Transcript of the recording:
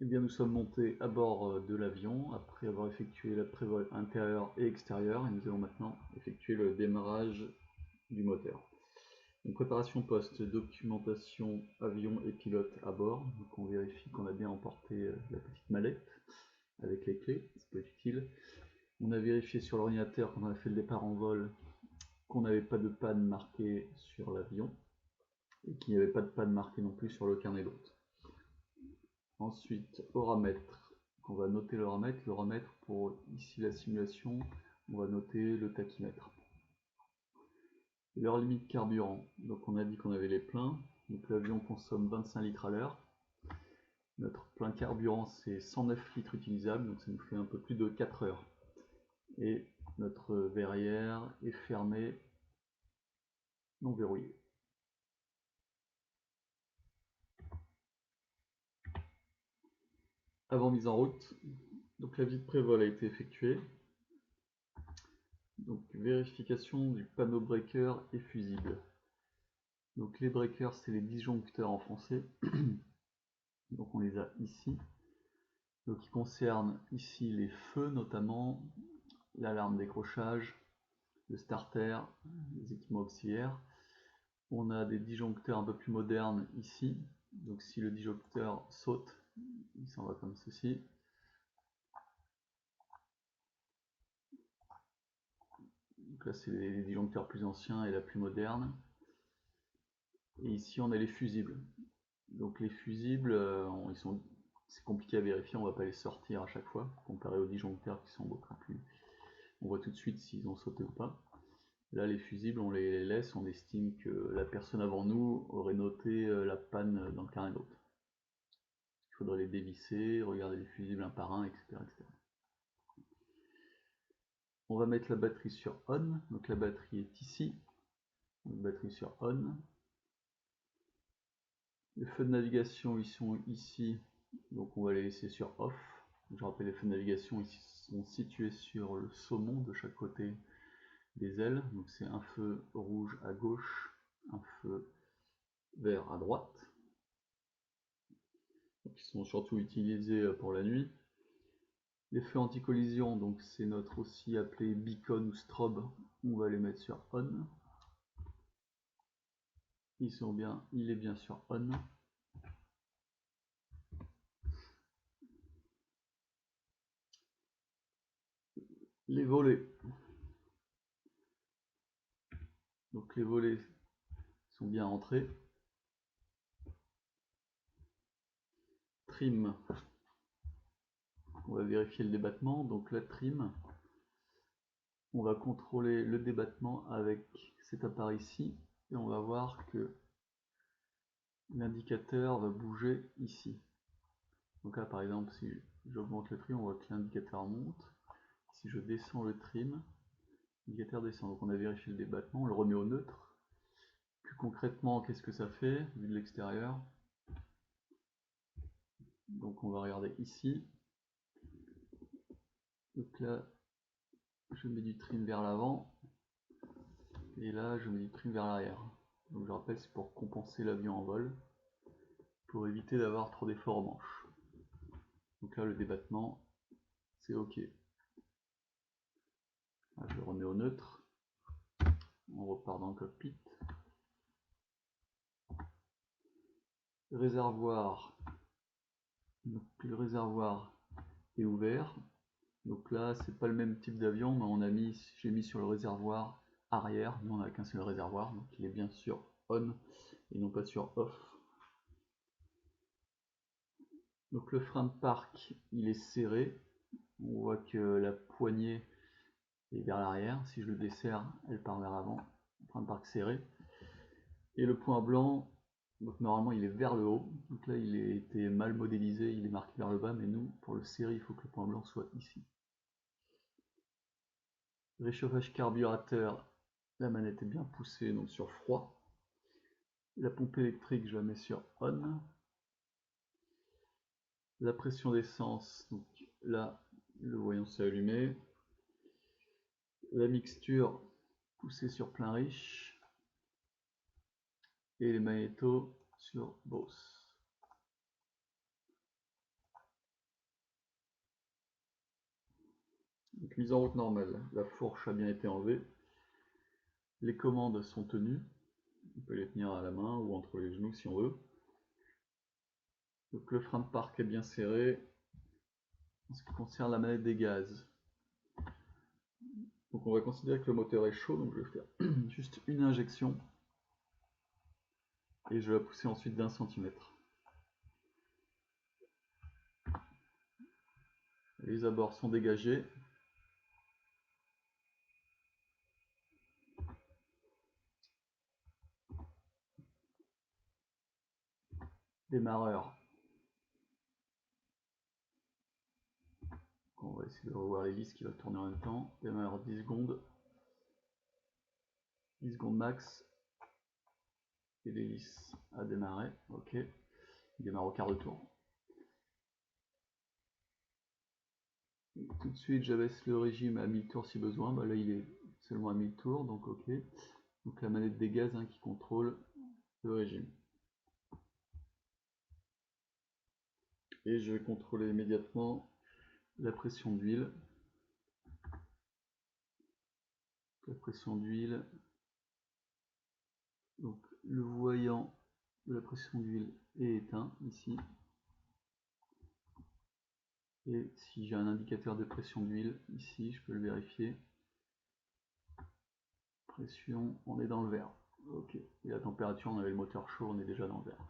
Eh bien, nous sommes montés à bord de l'avion après avoir effectué la prévol intérieure et extérieure et nous allons maintenant effectuer le démarrage du moteur. Donc, préparation post, documentation, avion et pilote à bord. Donc on vérifie qu'on a bien emporté la petite mallette avec les clés, ça peut être utile. On a vérifié sur l'ordinateur quand on a fait le départ en vol qu'on n'avait pas de panne marquée sur l'avion et qu'il n'y avait pas de panne marquée non plus sur le carnet d'hôte. Ensuite, horamètre. On va noter l'horamètre pour ici la simulation, on va noter le tachymètre. L'heure limite carburant, donc on a dit qu'on avait les pleins, donc l'avion consomme 25 litres à l'heure. Notre plein carburant c'est 109 litres utilisables, donc ça nous fait un peu plus de 4 heures. Et notre verrière est fermée, non verrouillée. Avant mise en route, donc la visite pré-vol a été effectuée. Donc vérification du panneau breaker et fusible. Donc les breakers c'est les disjoncteurs en français. Donc on les a ici. Donc ils concernent ici les feux notamment, l'alarme décrochage, le starter, les équipements auxiliaires. On a des disjoncteurs un peu plus modernes ici. Donc si le disjoncteur saute, il s'en va comme ceci. Donc là c'est les disjoncteurs plus anciens et la plus moderne. Et ici on a les fusibles. Donc les fusibles, c'est compliqué à vérifier, on ne va pas les sortir à chaque fois, comparé aux disjoncteurs qui sont beaucoup plus... On voit tout de suite s'ils ont sauté ou pas. Là les fusibles on les laisse, on estime que la personne avant nous aurait noté la panne dans le carnet d'hôte. Il faudrait les dévisser, regarder les fusibles un par un, etc., etc. On va mettre la batterie sur on, donc la batterie est ici, donc batterie sur on. Les feux de navigation ils sont ici, donc on va les laisser sur off. Je rappelle, les feux de navigation ici sont situés sur le saumon de chaque côté des ailes, donc c'est un feu rouge à gauche, un feu vert à droite. Donc ils sont surtout utilisés pour la nuit. Les feux anti-collision, donc c'est notre aussi appelé beacon ou strobe, on va les mettre sur on. Il est bien sur on. Les volets. Donc les volets sont bien entrés. Trim. On va vérifier le débattement. Donc la trim, on va contrôler le débattement avec cet appareil ici. Et on va voir que l'indicateur va bouger ici. Donc là par exemple, si j'augmente le trim, on voit que l'indicateur monte. Si je descends le trim, l'indicateur descend. Donc on a vérifié le débattement, on le remet au neutre. Plus concrètement, qu'est-ce que ça fait vu de l'extérieur? Donc on va regarder ici. Donc là, je mets du trim vers l'avant. Et là, je mets du trim vers l'arrière. Donc je rappelle, c'est pour compenser l'avion en vol, pour éviter d'avoir trop d'efforts aux manches. Donc là, le débattement, c'est OK. Là, je le remets au neutre. On repart dans le cockpit. Réservoir. Donc le réservoir est ouvert. Donc là, c'est pas le même type d'avion, mais j'ai mis sur le réservoir arrière. Nous, on n'a qu'un seul réservoir, donc il est bien sur on et non pas sur off. Donc le frein de parc, il est serré. On voit que la poignée est vers l'arrière. Si je le desserre, elle part vers l'avant. Frein de parc serré. Et le point blanc, donc normalement il est vers le haut. Donc là il a été mal modélisé, il est marqué vers le bas, mais nous, pour le serrer, il faut que le point blanc soit ici. Réchauffage carburateur, la manette est bien poussée, donc sur froid. La pompe électrique, je la mets sur on. La pression d'essence, donc là, le voyant s'est allumé. La mixture poussée sur plein riche. Et les magnétos sur Boss. Donc, mise en route normale, la fourche a bien été enlevée, les commandes sont tenues, on peut les tenir à la main ou entre les genoux si on veut. Donc le frein de parc est bien serré. En ce qui concerne la manette des gaz, donc on va considérer que le moteur est chaud, donc je vais faire juste une injection et je vais la pousser ensuite d'1 centimètre. Les abords sont dégagés. Démarreur. On va essayer de revoir les vis qui va tourner en même temps. Démarreur 10 secondes. 10 secondes max. Et l'hélice a démarré. Ok. Il démarre au quart de tour. Et tout de suite, j'abaisse le régime à 1000 tours si besoin. Bah là, il est seulement à 1000 tours, donc ok. Donc la manette des gaz qui contrôle le régime. Et je vais contrôler immédiatement la pression d'huile. La pression d'huile. Donc le voyant de la pression d'huile est éteint ici. Et si j'ai un indicateur de pression d'huile ici, je peux le vérifier. Pression, on est dans le vert. Ok. Et la température, on avait le moteur chaud, on est déjà dans le vert.